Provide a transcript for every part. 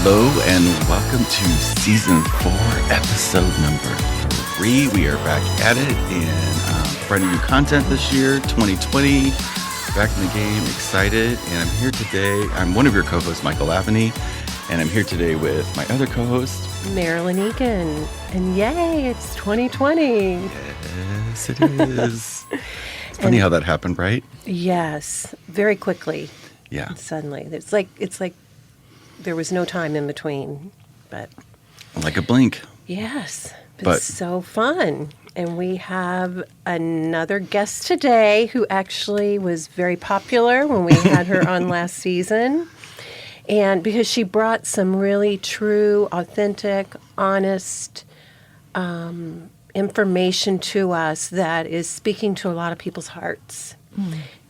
Hello and welcome to Season 4, Episode number 3. We are back at it and brand new content this year, 2020. Back in the game, excited. And I'm here today. I'm one of your co-hosts, Michael Lavany, and I'm here today with my other co-host, Marilyn Egan. And yay, it's 2020. Yes, it is. It's funny how that happened, right? Yes, very quickly. Yeah. Suddenly. It's like there was no time in between, but Like a blink. yes, But- it's so fun. And we have another guest today who actually was very popular when we had her on last season. And because she brought some really true, authentic, honest information to us that is speaking to a lot of people's hearts.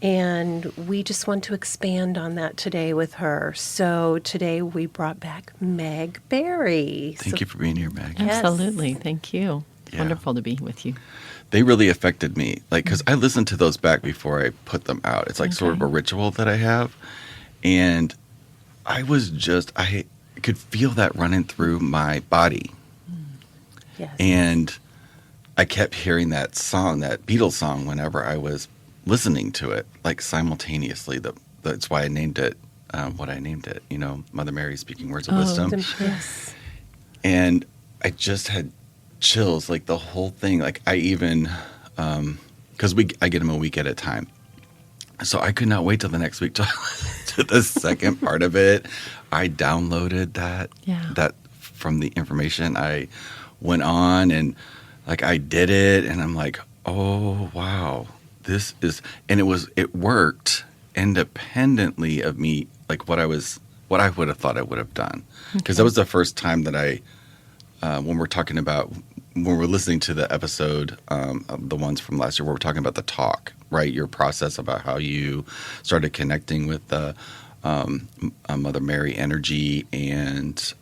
And we just want to expand on that today with her. So today we brought back Meg Berry. Thank you for being here, Meg. Yes. Absolutely. Thank you. Yeah. Wonderful to be with you. They really affected me. Because I listened to those back before I put them out. It's like sort of a ritual that I have. And I could feel that running through my body. Yes. And I kept hearing that song, that Beatles song, whenever I was listening to it, like simultaneously. That's why I named it what I named it, Mother Mary speaking words of wisdom. Yes. And I just had chills, like the whole thing. Like I even, because I get them a week at a time. So I could not wait till the next week to the second part of it. I downloaded that from the information. I went on and like I did it, and I'm like, oh wow, and it worked independently of me, like what I would have thought I would have done, because that was the first time that I, when we're listening to the episode, the ones from last year, where we're talking about the talk, right? Your process about how you started connecting with the Mother Mary energy and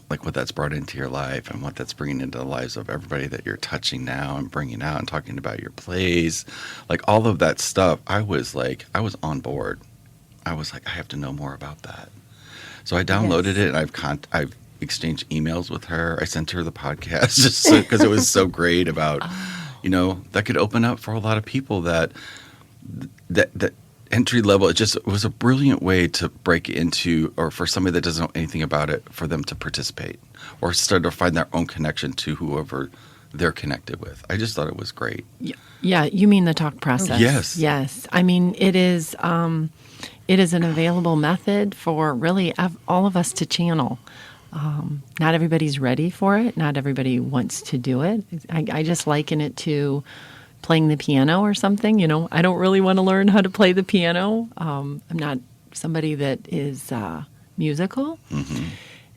like what that's brought into your life and what that's bringing into the lives of everybody that you're touching now and bringing out and talking about your plays, like all of that stuff. I was on board. I was like, I have to know more about that. So I downloaded it, and I've exchanged emails with her. I sent her the podcast just because it was so great about, that could open up for a lot of people that entry level. It was a brilliant way to break into, or for somebody that doesn't know anything about it, for them to participate or start to find their own connection to whoever they're connected with. I just thought it was great. Yeah, you mean the talk process? Yes. Yes. I mean, it is an available method for really all of us to channel. Not everybody's ready for it. Not everybody wants to do it. I just liken it to playing the piano or something. I don't really want to learn how to play the piano. I'm not somebody that is musical. Mm-hmm.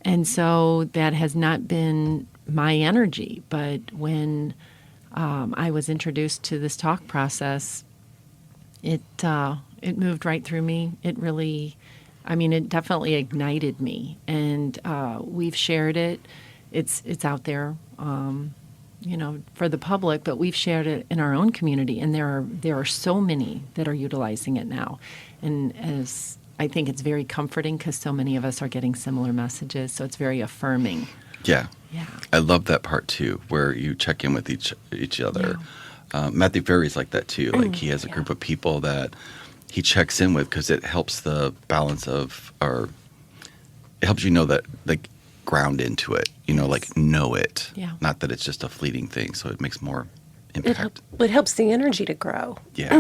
And so that has not been my energy. But when I was introduced to this talk process, it moved right through me. It really, it definitely ignited me. And we've shared it. It's out there, for the public, but we've shared it in our own community. And there are so many that are utilizing it now. And as I think it's very comforting because so many of us are getting similar messages. So it's very affirming. Yeah. Yeah. I love that part too, where you check in with each other. Yeah. Matthew Ferry's like that too. Like he has a group of people that he checks in with because it helps the balance of, or it helps that, like, ground into it, like know it. Yeah. Not that it's just a fleeting thing. So it makes more impact. It helps the energy to grow. Yeah.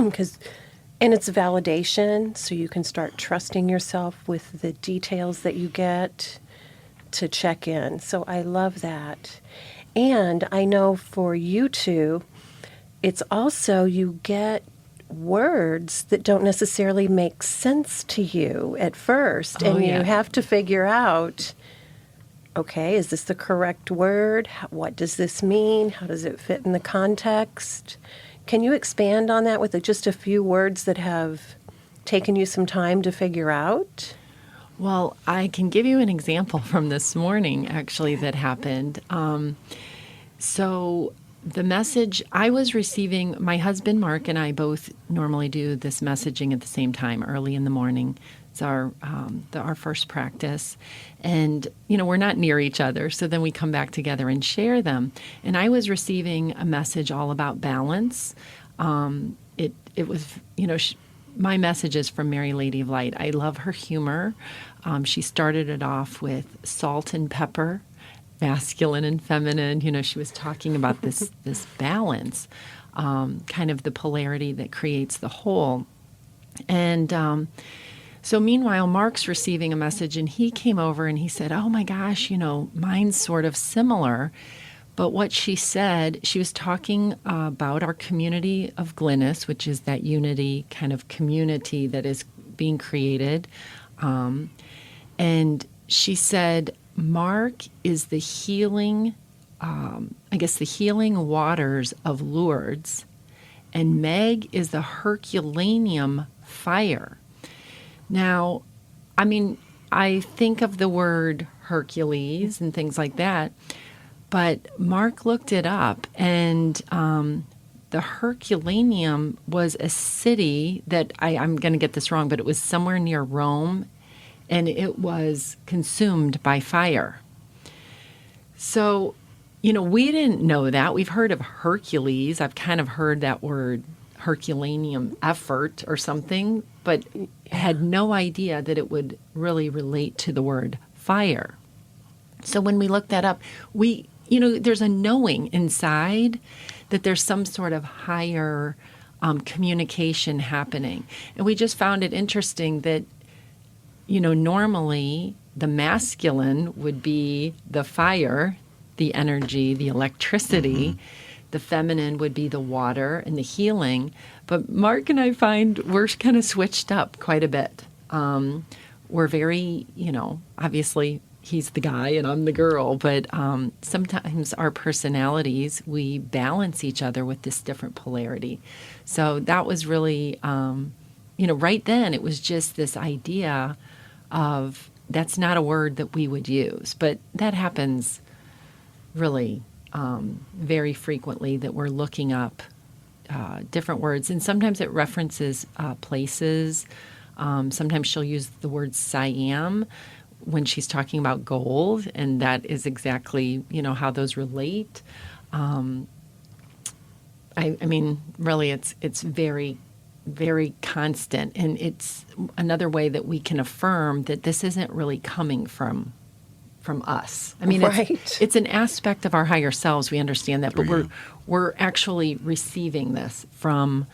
And it's validation, so you can start trusting yourself with the details that you get to check in. So I love that. And I know for you two, it's also you get words that don't necessarily make sense to you at first. You have to figure out, okay, is this the correct word? What does this mean? How does it fit in the context? Can you expand on that with just a few words that have taken you some time to figure out? Well, I can give you an example from this morning, actually, that happened. So the message I was receiving, my husband, Mark, and I both normally do this messaging at the same time, early in the morning. It's our first practice. And, we're not near each other. So then we come back together and share them. And I was receiving a message all about balance. It was, my message is from Mary Lady of Light. I love her humor. She started it off with salt and pepper, masculine and feminine. She was talking about this balance, kind of the polarity that creates the whole. And so meanwhile, Mark's receiving a message, and he came over and he said, oh my gosh, mine's sort of similar. But what she said, she was talking about our community of Glynis, which is that unity kind of community that is being created. And she said, Mark is the healing, the healing waters of Lourdes, and Meg is the Herculaneum fire. Now, I think of the word Hercules and things like that, but Mark looked it up, and the Herculaneum was a city that, I'm going to get this wrong, but it was somewhere near Rome, and it was consumed by fire. So, we didn't know that. We've heard of Hercules. I've kind of heard that word Herculaneum effort or something, but had no idea that it would really relate to the word fire. So when we looked that up, there's a knowing inside that there's some sort of higher communication happening. And we just found it interesting that, normally the masculine would be the fire, the energy, the electricity. Mm-hmm. The feminine would be the water and the healing. But Mark and I find we're kind of switched up quite a bit. We're very, obviously he's the guy and I'm the girl, but sometimes our personalities, we balance each other with this different polarity. So that was really, right then it was just this idea of that's not a word that we would use, but that happens really very frequently, that we're looking up different words. And sometimes it references places. Sometimes she'll use the word Siam when she's talking about gold, and that is exactly, how those relate. Really, it's very, very constant. And it's another way that we can affirm that this isn't really coming from us. Right. It's an aspect of our higher selves. We understand that, but we're actually receiving this from,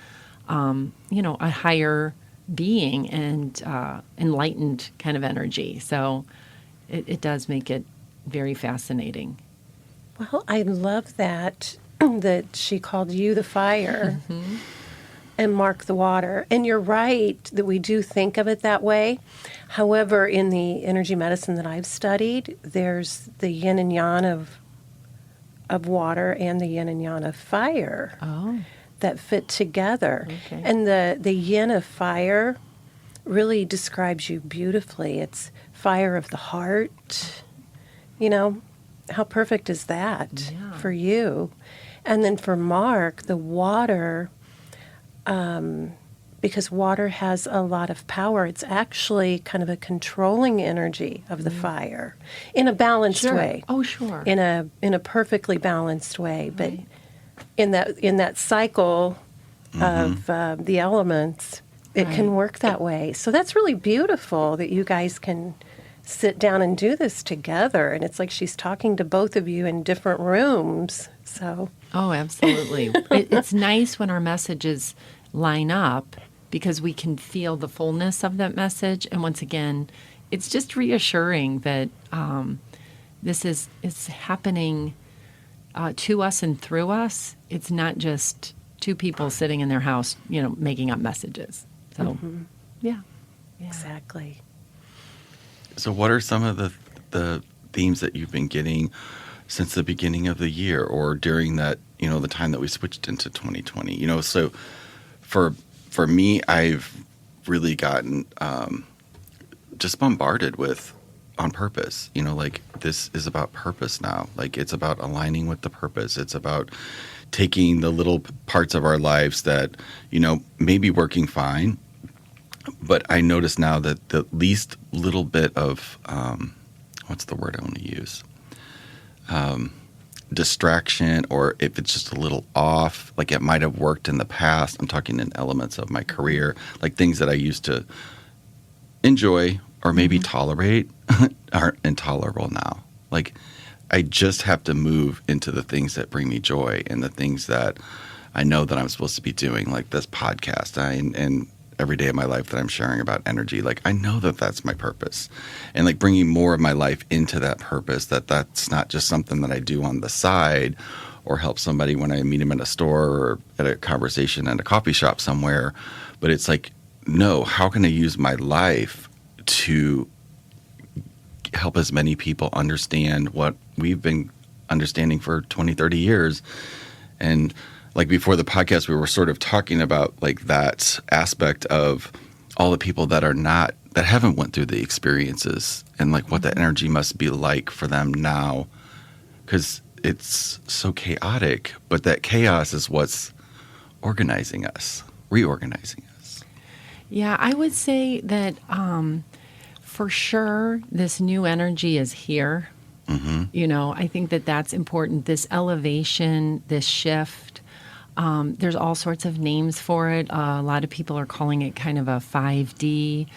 a higher being and enlightened kind of energy. So it does make it very fascinating. Well, I love that she called you the fire. Mm-hmm. And Mark the water. And you're right that we do think of it that way. However, in the energy medicine that I've studied, there's the yin and yang of water and the yin and yang of fire that fit together. Okay. And the yin of fire really describes you beautifully. It's fire of the heart. How perfect is that for you? And then for Mark, the water... because water has a lot of power. It's actually kind of a controlling energy of the fire in a balanced way. Oh, sure. In a perfectly balanced way. But in that cycle of the elements, it can work that way. So that's really beautiful that you guys can sit down and do this together. And it's like she's talking to both of you in different rooms. So. Oh, absolutely. It's nice when our messages line up because we can feel the fullness of that message. And once again, it's just reassuring that it's happening to us and through us. It's not just two people sitting in their house, making up messages. So, yeah. Exactly. So what are some of the themes that you've been getting since the beginning of the year or during that, the time that we switched into 2020? So for me, I've really gotten just bombarded with on purpose. This is about purpose now. It's about aligning with the purpose. It's about taking the little parts of our lives that, may be working fine, But I notice now that the least little bit of, what's the word I want to use? Distraction, or if it's just a little off, like it might have worked in the past. I'm talking in elements of my career, like things that I used to enjoy or maybe tolerate aren't intolerable now. Like I just have to move into the things that bring me joy and the things that I know that I'm supposed to be doing, like this podcast and every day of my life that I'm sharing about energy. Like I know that that's my purpose, and like bringing more of my life into that purpose, that's not just something that I do on the side or help somebody when I meet them in a store or at a conversation in a coffee shop somewhere. But it's like, no, how can I use my life to help as many people understand what we've been understanding for 20, 30 years? And like before the podcast, we were sort of talking about like that aspect of all the people that haven't went through the experiences and like what that energy must be like for them now, because it's so chaotic, but that chaos is what's reorganizing us. Yeah, I would say that for sure this new energy is here. Mm-hmm. I think that that's important. This elevation, this shift. There's all sorts of names for it. A lot of people are calling it kind of a 5D,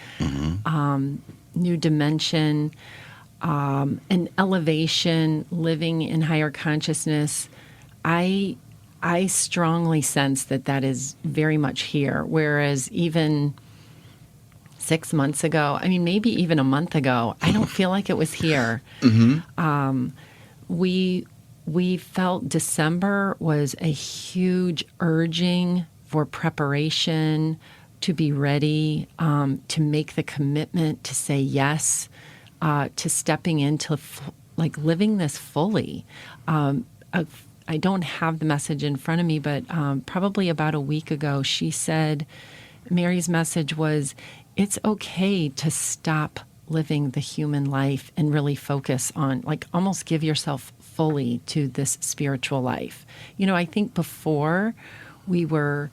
new dimension, an elevation, living in higher consciousness. I strongly sense that is very much here, whereas even 6 months ago, I mean, maybe even a month ago, I don't feel like it was here. Mm-hmm. We felt December was a huge urging for preparation, to be ready, to make the commitment, to say yes, to stepping into like living this fully. I don't have the message in front of me, but probably about a week ago, she said, Mary's message was, it's okay to stop living the human life and really focus on, like, almost give yourself fully to this spiritual life. I think before we were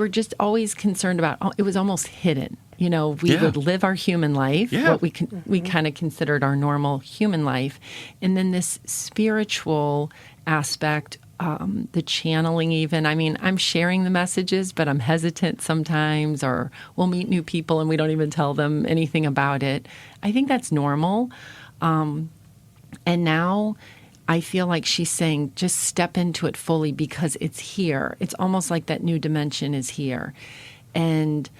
just always concerned about, it was almost hidden. We would live our human life, what we kind of considered our normal human life. And then this spiritual aspect, the channeling even. I mean, I'm sharing the messages, but I'm hesitant sometimes, or we'll meet new people and we don't even tell them anything about it. I think that's normal. And now I feel like she's saying, just step into it fully because it's here. It's almost like that new dimension is here. And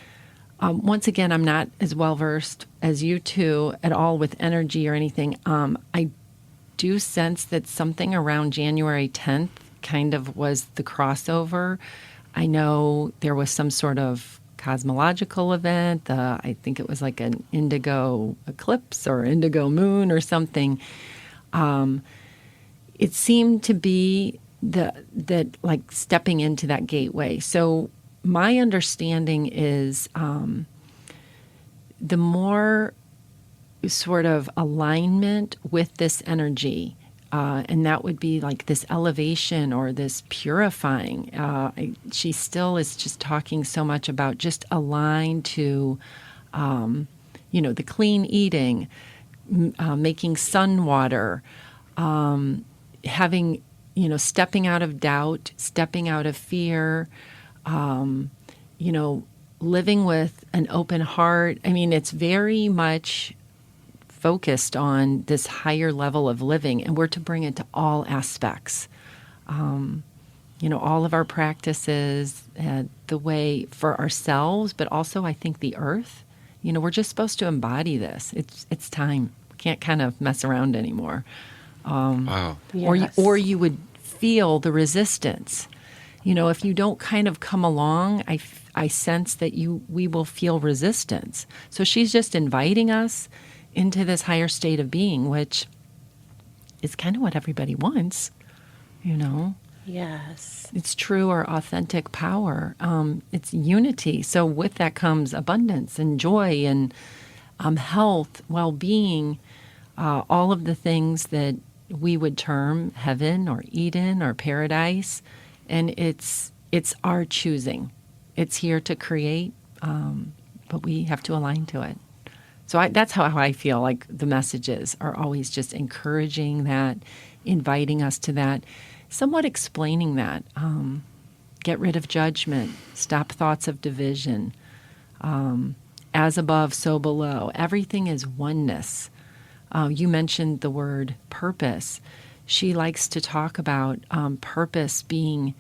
once again, I'm not as well-versed as you two at all with energy or anything. I do sense that something around January 10th kind of was the crossover. I know there was some sort of cosmological event. I think it was like an indigo eclipse or indigo moon or something. It seemed to be that like stepping into that gateway. So my understanding is the more sort of alignment with this energy, and that would be like this elevation or this purifying. She still is just talking so much about just align to, the clean eating, making sun water, having, stepping out of doubt, stepping out of fear, living with an open heart. I mean, it's very much focused on this higher level of living, and we're to bring it to all aspects. All of our practices, the way for ourselves, but also I think the earth. We're just supposed to embody this. It's time. We can't kind of mess around anymore. Wow. Yes. Or you would feel the resistance. If you don't kind of come along, I sense that we will feel resistance. So she's just inviting us into this higher state of being, which is kind of what everybody wants, Yes. It's true or authentic power. It's unity. So with that comes abundance and joy and health, well-being, all of the things that we would term heaven or Eden or paradise. And it's our choosing. It's here to create, but we have to align to it. So that's how I feel like the messages are always just encouraging that, inviting us to that, somewhat explaining that. Get rid of judgment, stop thoughts of division. As above, so below. Everything is oneness. You mentioned the word purpose. She likes to talk about purpose being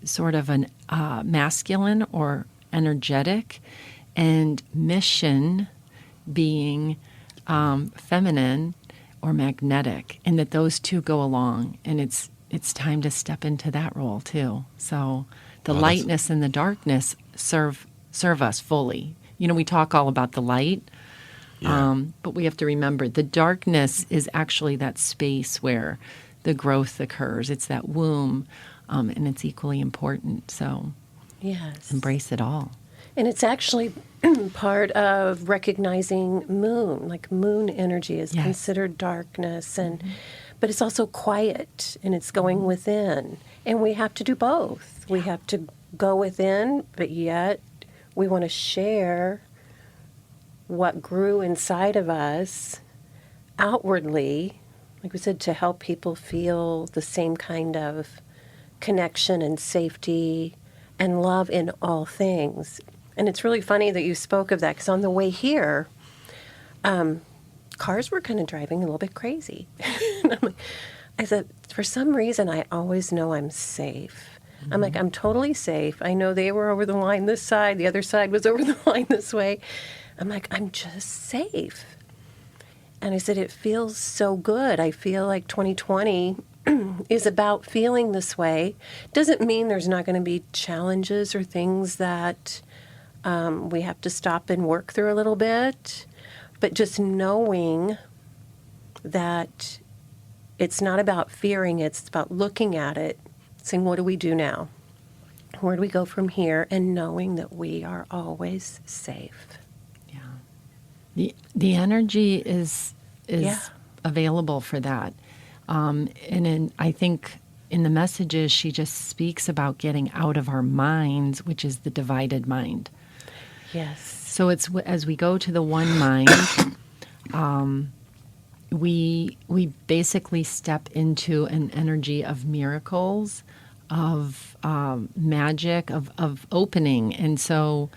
sort of an masculine or energetic, and mission being feminine or magnetic, and that those two go along. And it's time to step into that role too. So the lightness and the darkness serve us fully. We talk all about the light, but we have to remember the darkness is actually that space where the growth occurs. It's that womb, and it's equally important. So yes, embrace it all. And it's actually part of recognizing moon. Like moon energy is considered darkness, and but it's also quiet, and it's going within. And we have to do both. We have to go within, but yet we want to share what grew inside of us outwardly, like we said, to help people feel the same kind of connection and safety and love in all things. And it's really funny that you spoke of that, because on the way here, cars were kind of driving a little bit crazy. I said, for some reason, I always know I'm safe. I'm like, I'm totally safe. I know they were over the line this side. The other side was over the line this way. I'm like, I'm just safe. And I said, it feels so good. I feel like 2020 is about feeling this way. Doesn't mean there's not going to be challenges or things that we have to stop and work through a little bit. But just knowing that it's not about fearing, it's about looking at it, saying, what do we do now? Where do we go from here? And knowing that we are always safe. Yeah. The energy is available for that. I think in the messages, she just speaks about getting out of our minds, which is the divided mind. Yes. So it's as we go to the one mind, we basically step into an energy of miracles, of magic, of opening. And so,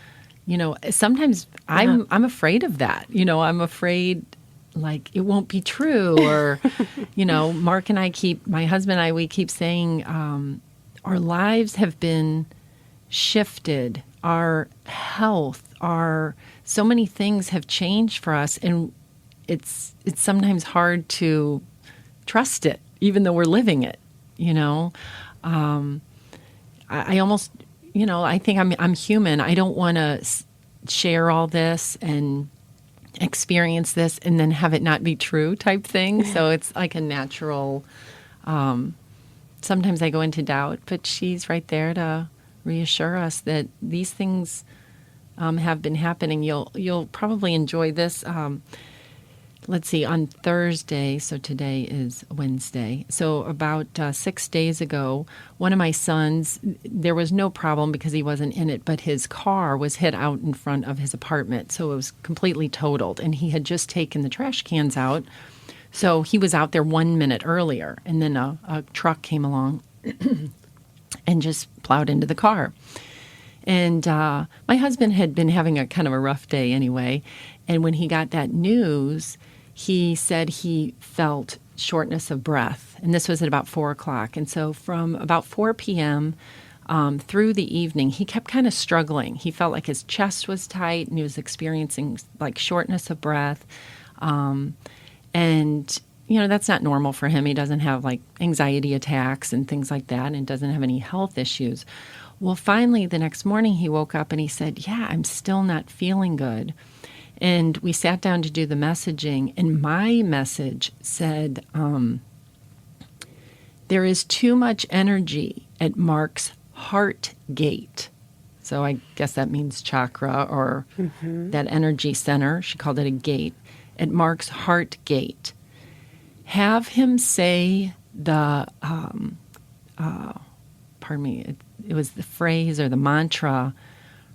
sometimes I'm afraid of that. I'm afraid like it won't be true, or, Mark and my husband and I, we keep saying our lives have been shifted. Our health, so many things have changed for us, and it's sometimes hard to trust it, even though we're living it. I almost, I think I'm human. I don't want to share all this and experience this and then have it not be true type thing. So it's like a natural. Sometimes I go into doubt, but she's right there to reassure us that these things have been happening. You'll probably enjoy this. Let's see, on Thursday, so today is Wednesday. So about 6 days ago, one of my sons, there was no problem because he wasn't in it, but his car was hit out in front of his apartment. So it was completely totaled, and he had just taken the trash cans out. So he was out there 1 minute earlier, and then a truck came along and just plowed into the car. And my husband had been having a kind of a rough day anyway. And when he got that news, he said he felt shortness of breath. And this was at about 4 o'clock. And so from about 4 p.m. Through the evening, he kept kind of struggling. He felt like his chest was tight, and he was experiencing like shortness of breath. And that's not normal for him. He doesn't have like anxiety attacks and things like that, and doesn't have any health issues. Well, finally, the next morning he woke up and he said, yeah, I'm still not feeling good. And we sat down to do the messaging, and my message said, there is too much energy at Mark's heart gate. So I guess that means chakra, or that energy center. She called it a gate. At Mark's heart gate. Have him say the, pardon me, it was the phrase or the mantra,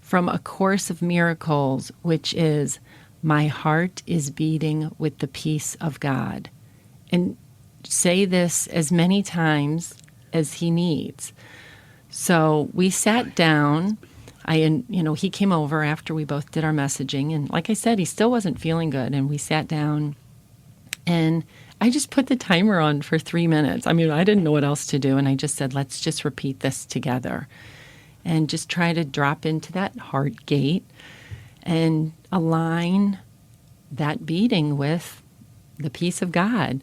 from A Course of Miracles, which is, "My heart is beating with the peace of God." And say this as many times as he needs. So we sat down. He came over after we both did our messaging. And like I said, he still wasn't feeling good. And we sat down and I just put the timer on for 3 minutes. I mean, I didn't know what else to do. And I just said, let's just repeat this together and just try to drop into that heart gate and align that beating with the peace of God.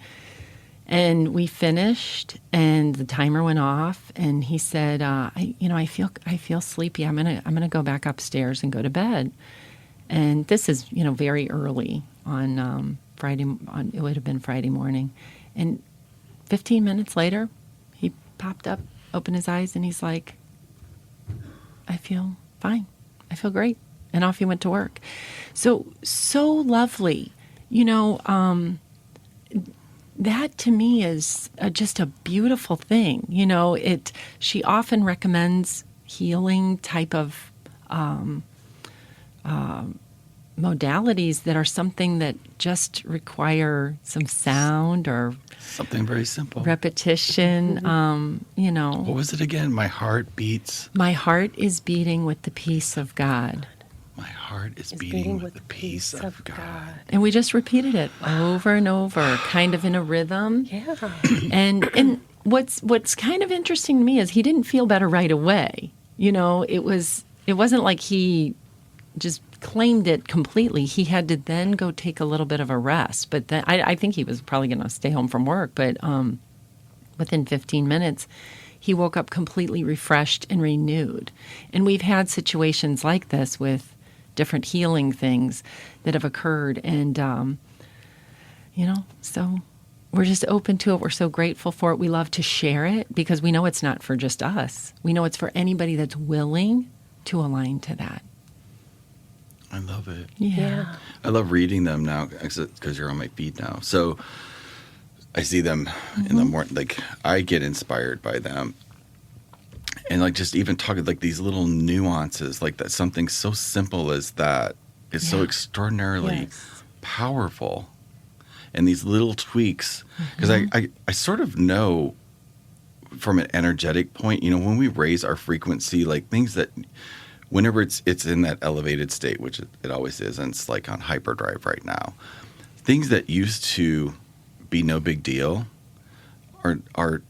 And we finished, and the timer went off. And he said, I feel sleepy. I'm gonna go back upstairs and go to bed." And this is, very early on Friday. It would have been Friday morning. And 15 minutes later, he popped up, opened his eyes, and he's like, "I feel fine. I feel great." And off he went to work. So lovely, that to me is just a beautiful thing. She often recommends healing type of modalities that are something that just require some sound or Something very simple. repetition. What was it again? My heart beats. My heart is beating with the peace of God. My heart is beating with the peace of God. And we just repeated it over and over, kind of in a rhythm. Yeah. And what's kind of interesting to me is he didn't feel better right away. It wasn't like he just claimed it completely. He had to then go take a little bit of a rest. But then I think he was probably going to stay home from work. But within 15 minutes, he woke up completely refreshed and renewed. And we've had situations like this with different healing things that have occurred. And, so we're just open to it. We're so grateful for it. We love to share it because we know it's not for just us. We know it's for anybody that's willing to align to that. I love it. Yeah. I love reading them now because you're on my feed now. So I see them in the morning. Like, I get inspired by them. And just even talking these little nuances, that something so simple as that is so extraordinarily powerful. And these little tweaks, because I sort of know from an energetic point, when we raise our frequency, things that whenever it's in that elevated state, which it always is, and it's on hyperdrive right now, things that used to be no big deal are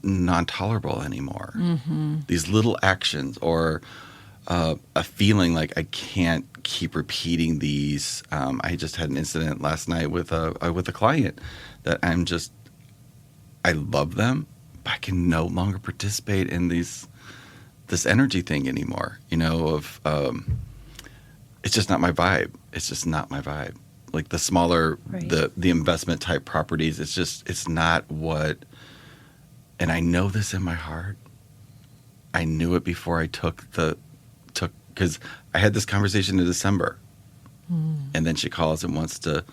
non-tolerable anymore. These little actions or a feeling like I can't keep repeating these. I just had an incident last night with a client that I love them, but I can no longer participate in this energy thing anymore. It's just not my vibe. It's just not my vibe. The smaller, the investment type properties, it's not what. And I know this in my heart. I knew it before I took because I had this conversation in December. And then she calls and wants to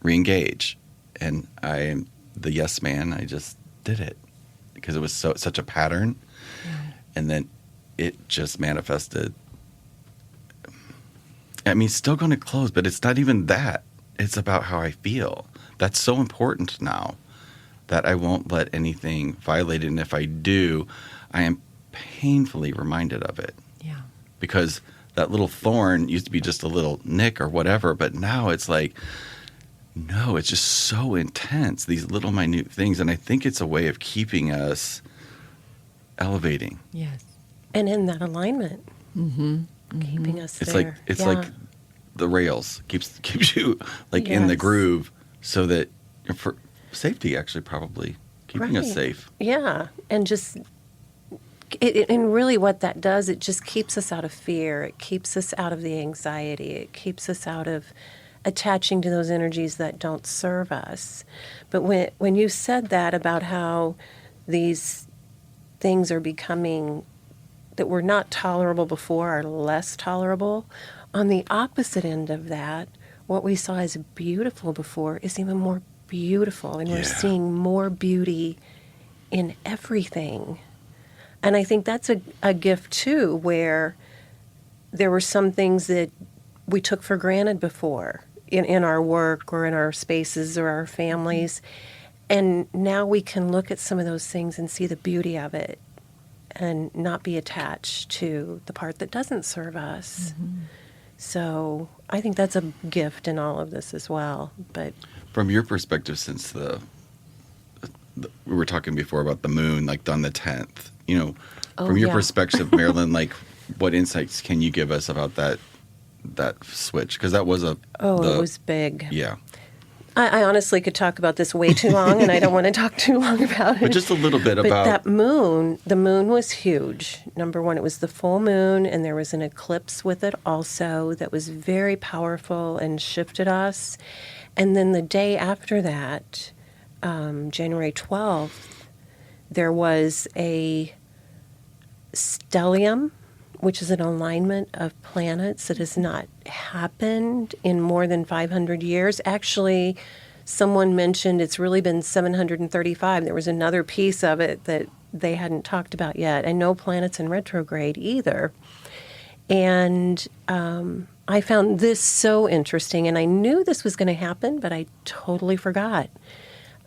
re-engage. And I am the yes man. I just did it because it was such a pattern. And then it just manifested. I mean, still going to close, but it's not even that. It's about how I feel. That's so important now. That I won't let anything violate it. And if I do, I am painfully reminded of it. Yeah. Because that little thorn used to be just a little nick or whatever, but now it's no, it's just so intense, these little minute things. And I think it's a way of keeping us elevating. Yes. And in that alignment. Keeping us there. It's like the rails keeps you in the groove so that for safety, actually, probably keeping us safe. Yeah, and and really what that does, it just keeps us out of fear. It keeps us out of the anxiety. It keeps us out of attaching to those energies that don't serve us. But when you said that about how these things are becoming, that were not tolerable before are less tolerable, on the opposite end of that, what we saw as beautiful before is even more beautiful, and we're seeing more beauty in everything. And I think that's a gift too, where there were some things that we took for granted before in our work or in our spaces or our families. And now we can look at some of those things and see the beauty of it and not be attached to the part that doesn't serve us. So I think that's a gift in all of this as well. But From your perspective, since we were talking before about the moon, like on the 10th, from your perspective, Marilyn, like what insights can you give us about that switch? Because that was it was big. Yeah. I honestly could talk about this way too long, and I don't want to talk too long about it. But just a little bit about that moon. The moon was huge. Number one, it was the full moon, and there was an eclipse with it also that was very powerful and shifted us. And then the day after that, January 12th, there was a stellium, which is an alignment of planets that has not happened in more than 500 years. Actually, someone mentioned it's really been 735. There was another piece of it that they hadn't talked about yet, and no planets in retrograde either. And I found this so interesting, and I knew this was going to happen, but I totally forgot.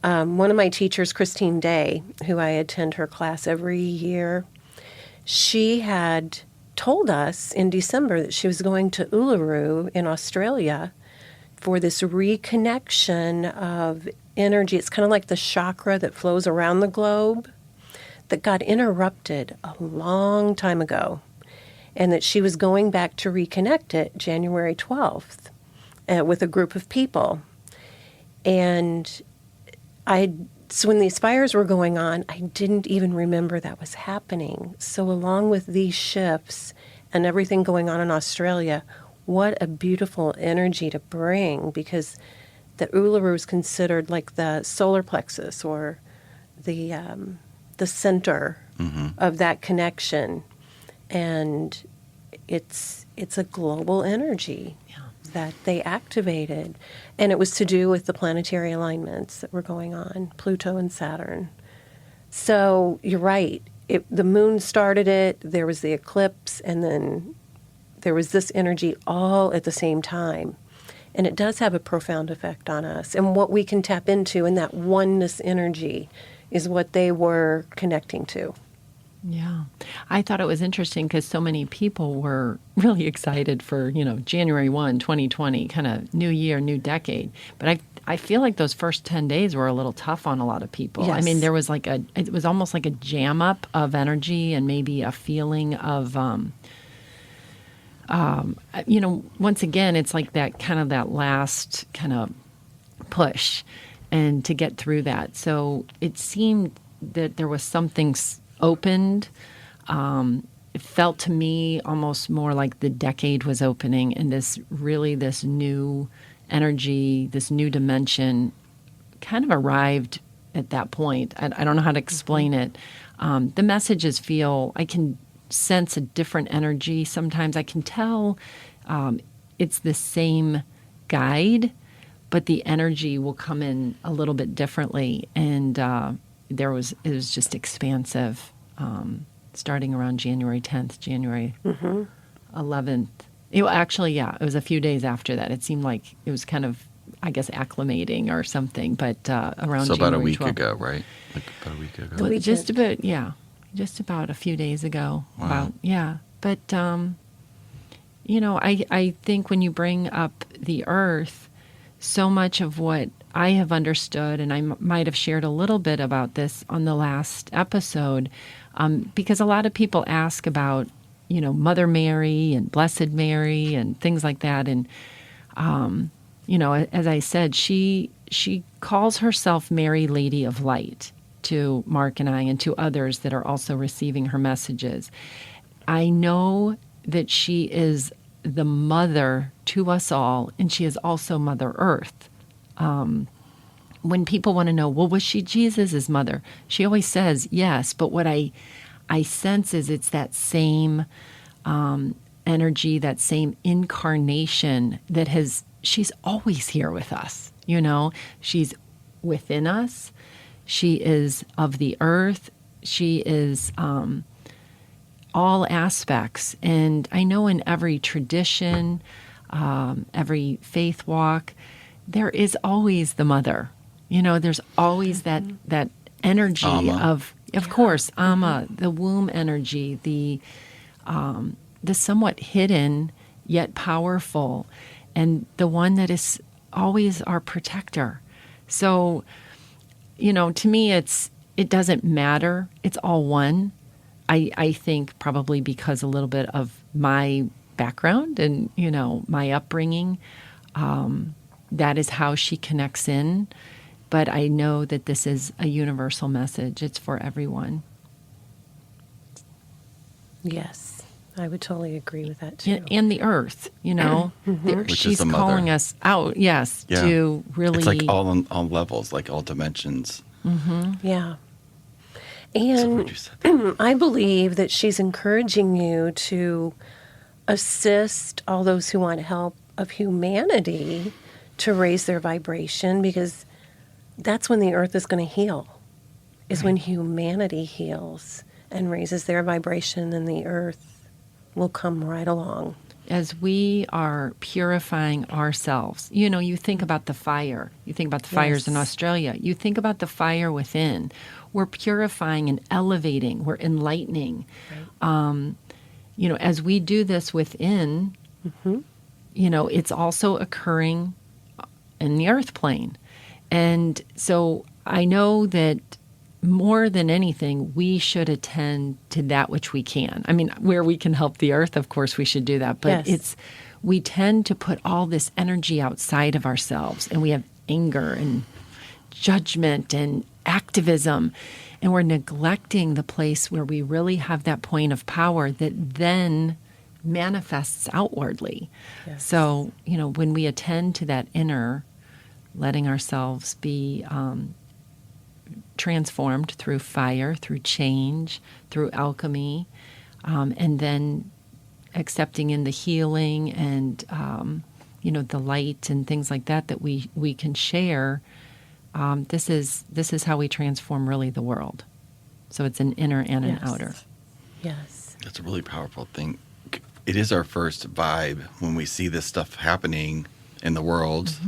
One of my teachers, Christine Day, who I attend her class every year, she had told us in December that she was going to Uluru in Australia for this reconnection of energy. It's kind of like the chakra that flows around the globe that got interrupted a long time ago, and that she was going back to reconnect it January 12th with a group of people. And so when these fires were going on, I didn't even remember that was happening. So along with these shifts and everything going on in Australia, what a beautiful energy to bring, because the Uluru is considered like the solar plexus or the center of that connection. And it's a global energy that they activated. And it was to do with the planetary alignments that were going on, Pluto and Saturn. So you're right. The moon started it, there was the eclipse, and then there was this energy all at the same time. And it does have a profound effect on us. And what we can tap into in that oneness energy is what they were connecting to. Yeah. I thought it was interesting because so many people were really excited for, January 1, 2020, kind of new year, new decade. But I feel like those first 10 days were a little tough on a lot of people. Yes. I mean, there was it was almost like a jam up of energy and maybe a feeling of, once again, it's like that last kind of push and to get through that. So it seemed that there was something opened. It felt to me almost more like the decade was opening, and this new energy, this new dimension kind of arrived at that point. I don't know how to explain it. The messages I can sense a different energy. Sometimes I can tell it's the same guide, but the energy will come in a little bit differently. And it was just expansive, starting around January 10th, January 11th. It was a few days after that. It seemed like it was kind of, I guess, acclimating or something, but around So January about a week 12th. ago, right? Like about a week ago? Well, just about a few days ago. Wow. But, I think when you bring up the earth, so much of what I have understood, and I might have shared a little bit about this on the last episode, because a lot of people ask about, Mother Mary and Blessed Mary and things like that. And, as I said, she calls herself Mary, Lady of Light, to Mark and I and to others that are also receiving her messages. I know that she is the mother to us all, and she is also Mother Earth. When people want to know, well, was she Jesus' mother? She always says yes, but what I sense is it's that same energy, that same incarnation she's always here with us, She's within us. She is of the earth. She is all aspects. And I know in every tradition, every faith walk, there is always the mother. There's always that energy Amma. of course, Amma, the womb energy, the somewhat hidden yet powerful, and the one that is always our protector. So, to me, it doesn't matter. It's all one. I think probably because a little bit of my background and, my upbringing, that is how she connects in. But I know that this is a universal message. It's for everyone. Yes, I would totally agree with that too. And the earth, she's calling us out, to really... It's like all on all levels, like all dimensions. Mm-hmm. Yeah. So And weird you said that. I believe that she's encouraging you to assist all those who want help of humanity to raise their vibration, because that's when the earth is going to heal, is when humanity heals and raises their vibration, and the earth will come right along. As we are purifying ourselves, you think about the fire. You think about the fires in Australia. You think about the fire within. We're purifying and elevating. We're enlightening. Right. As we do this within, it's also occurring in the earth plane. And so I know that more than anything, we should attend to that which we can. I mean, where we can help the earth, of course, we should do that. But we tend to put all this energy outside of ourselves, and we have anger and judgment and activism, and we're neglecting the place where we really have that point of power that then manifests outwardly. Yes. So, when we attend to that inner, letting ourselves be transformed through fire, through change, through alchemy, and then accepting in the healing and, the light and things like that we can share. This is how we transform really the world. So it's an inner and an outer. Yes. That's a really powerful thing. It is our first vibe when we see this stuff happening in the world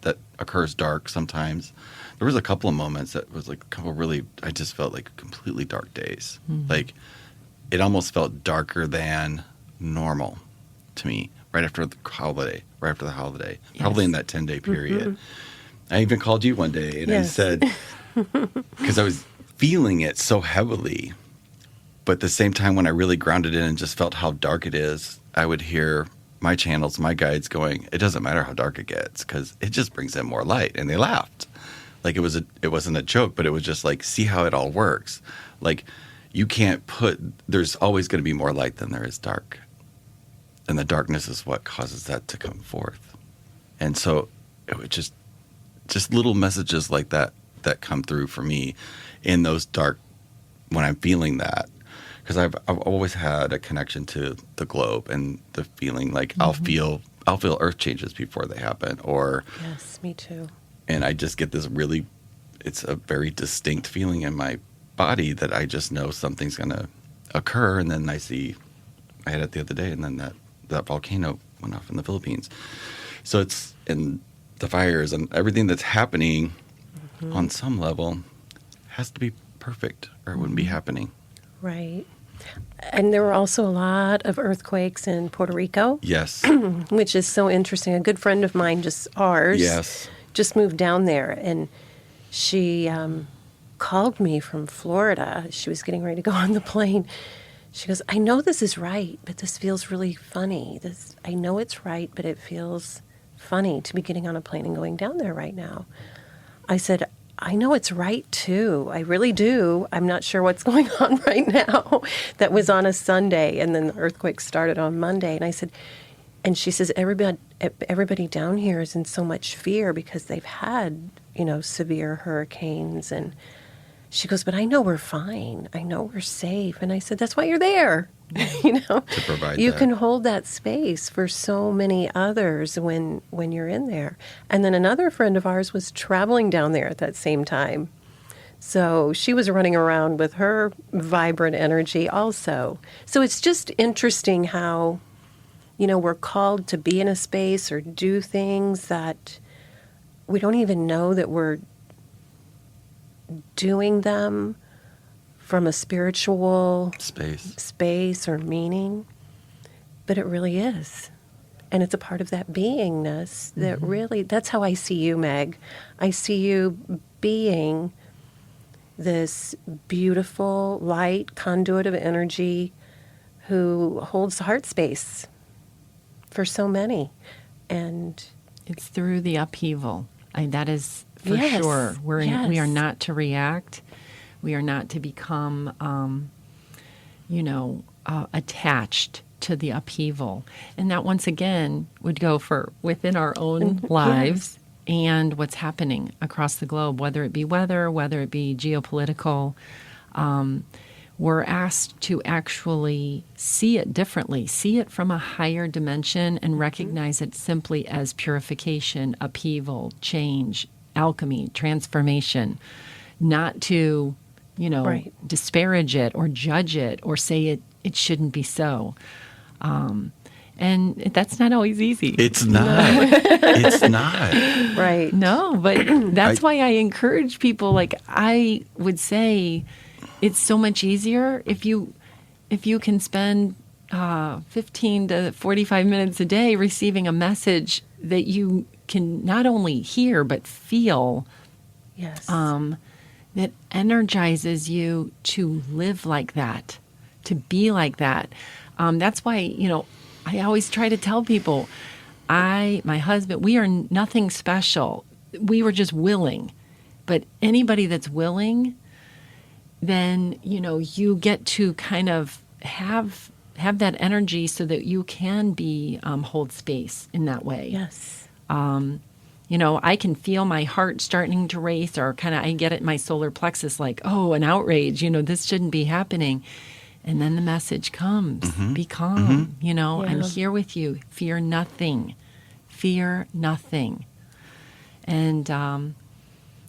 that occurs dark sometimes. There was a couple of moments that was like a couple really, I just felt like completely dark days. Like it almost felt darker than normal to me right after the holiday, probably in that 10-day period. I even called you one day and I said, because I was feeling it so heavily, but at the same time when I really grounded in and just felt how dark it is, I would hear my channels, my guides going, it doesn't matter how dark it gets because it just brings in more light. And they laughed. Like it wasn't a joke, but it was just like, see how it all works. Like you can't there's always going to be more light than there is dark. And the darkness is what causes that to come forth. And so it was just little messages like that come through for me in those dark, when I'm feeling that. Because I've always had a connection to the globe and the feeling like I'll feel earth changes before they happen. Or yes, me too. And I just get this it's a very distinct feeling in my body that I just know something's going to occur. And then I had it the other day, and then that volcano went off in the Philippines. So it's in the fires and everything that's happening on some level has to be perfect or it wouldn't be happening. Right. And there were also a lot of earthquakes in Puerto Rico. Yes. Which is so interesting. A good friend of mine, just moved down there, and she called me from Florida. She was getting ready to go on the plane. She goes, I know this is right, but this feels really funny. I know it's right, but it feels funny to be getting on a plane and going down there right now. I said, I know it's right, too. I really do. I'm not sure what's going on right now. That was on a Sunday, and then the earthquake started on Monday. And I said, and she says, everybody down here is in so much fear because they've had, severe hurricanes. And she goes, but I know we're fine. I know we're safe. And I said, that's why you're there. To provide you that. can hold that space for so many others when you're in there. And then another friend of ours was traveling down there at that same time. So she was running around with her vibrant energy also. So it's just interesting how, we're called to be in a space or do things that we don't even know that we're doing them from a spiritual space or meaning. But it really is. And it's a part of that beingness that really, that's how I see you, Meg. I see you being this beautiful, light conduit of energy who holds the heart space for so many. And it's through the upheaval. That is for Yes, sure. yes. We are not to react. We are not to become, attached to the upheaval. And that, once again, would go for within our own lives and what's happening across the globe, whether it be weather, whether it be geopolitical. We're asked to actually see it differently, see it from a higher dimension and recognize it simply as purification, upheaval, change, alchemy, transformation, not to, disparage it or judge it or say it shouldn't be so. And that's not always easy. It's not. It's not. right. No, but that's why I encourage people. Like, I would say it's so much easier if you can spend 15 to 45 minutes a day receiving a message that you can not only hear but feel. Yes. That energizes you to live like that, to be like that. That's why, I always try to tell people, my husband, we are nothing special. We were just willing. But anybody that's willing, then, you get to kind of have that energy so that you can be, hold space in that way. Yes. I can feel my heart starting to race, or kind of I get it in my solar plexus like, oh, an outrage, this shouldn't be happening. And then the message comes, be calm, I'm here with you. Fear nothing. Fear nothing. And,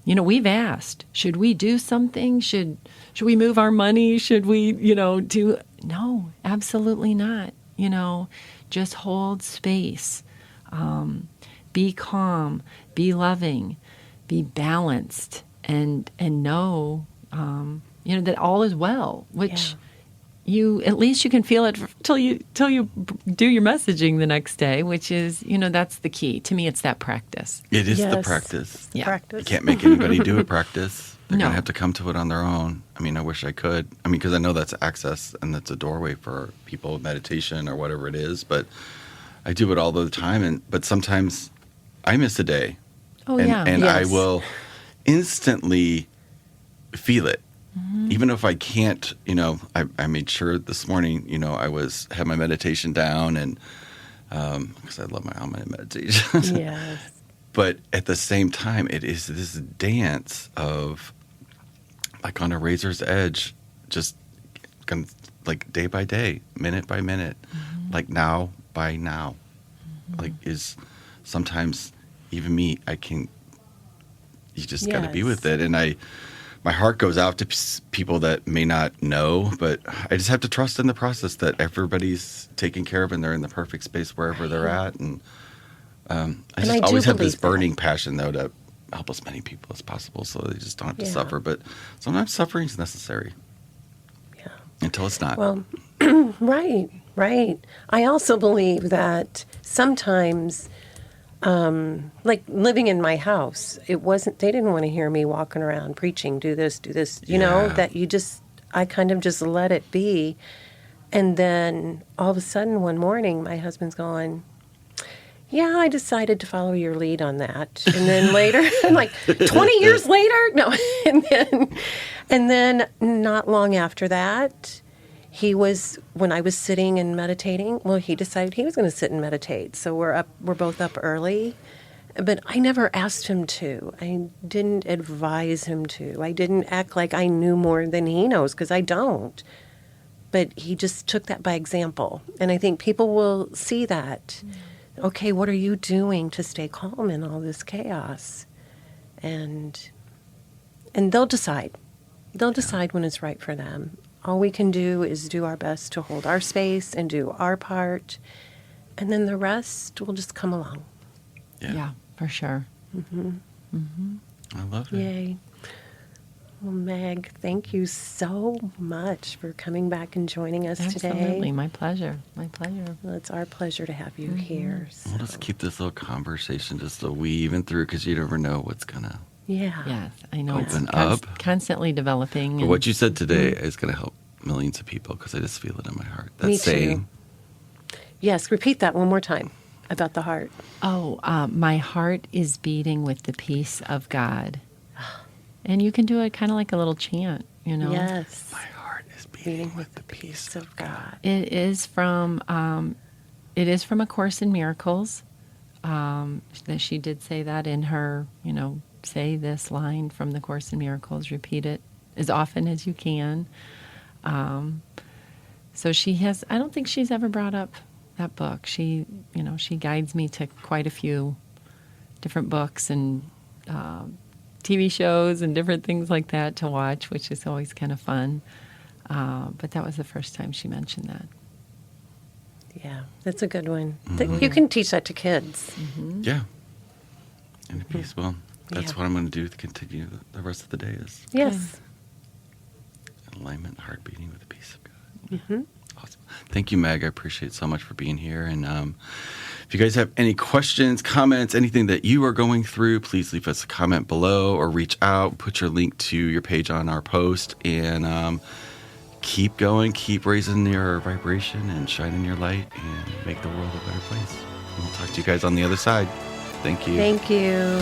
we've asked, should we do something? Should we move our money? Should we, do? No, absolutely not. Just hold space. Be calm, be loving, be balanced, and know, that all is well, which at least you can feel it till you do your messaging the next day, which is, that's the key. To me, it's that practice. It is the practice. Yeah. Practice. You can't make anybody do a practice. They're No. going to have to come to it on their own. I mean, I wish I could. I mean, because I know that's access and that's a doorway for people with meditation or whatever it is. But I do it all the time. But sometimes I miss a day. Oh, and, yeah. And Yes. I will instantly feel it. Even if I can't, I made sure this morning, I had my meditation down, and because I love my meditation. Yes. But at the same time, it is this dance of, like, on a razor's edge, just like day by day, minute by minute, like now by now. Like, is sometimes even me, you just got to be Yes. with it. And my heart goes out to people that may not know, but I just have to trust in the process that everybody's taken care of and they're in the perfect space wherever they're at. And I just I do always have believe this burning passion, though, to help as many people as possible so they just don't have to Yeah. suffer. But sometimes suffering is necessary Yeah. until it's not. Well, right. I also believe that sometimes, like living in my house, they didn't want to hear me walking around preaching, do this, that I kind of just let it be. And then all of a sudden one morning, my husband's going, yeah, I decided to follow your lead on that. And then later, like 20 years later, no. And then not long after that, when I was sitting and meditating, he decided he was going to sit and meditate. So we're both up early, but I never asked him to. I didn't advise him to. I didn't act like I knew more than he knows, because I don't. But he just took that by example. And I think people will see that. Okay, what are you doing to stay calm in all this chaos? And they'll decide. They'll decide when it's right for them. All we can do is do our best to hold our space and do our part, and then the rest will just come along. Yeah, for sure. I love it. Yay. Well, Meg, thank you so much for coming back and joining us today. Absolutely. My pleasure. My pleasure. Well, it's our pleasure to have you here. We'll just keep this little conversation just weaving through because you never know what's going to. Yeah. Yes, I know. Open it's up. Constantly developing. But what you said today is going to help millions of people because I just feel it in my heart. That Me saying. too. Yes, repeat that one more time about the heart. My heart is beating with the peace of God. And you can do it kind of like a little chant, you know. Yes. My heart is beating with the peace of God. It is from A Course in Miracles. That she did say that in her, say this line from the Course in Miracles. Repeat it as often as you can. So she has. I don't think she's ever brought up that book. She guides me to quite a few different books and TV shows and different things like that to watch, which is always kind of fun. But that was the first time she mentioned that. Yeah, that's a good one. You can teach that to kids. Yeah. And a peace. Well, that's Yeah. what I'm going to do to continue the rest of the day is Yes. alignment, heart beating with the peace of God. Awesome. Thank you, Meg. I appreciate so much for being here. And if you guys have any questions, comments, anything that you are going through, please leave us a comment below or reach out. Put your link to your page on our post. And keep going. Keep raising your vibration and shining your light and make the world a better place. And we'll talk to you guys on the other side. Thank you. Thank you.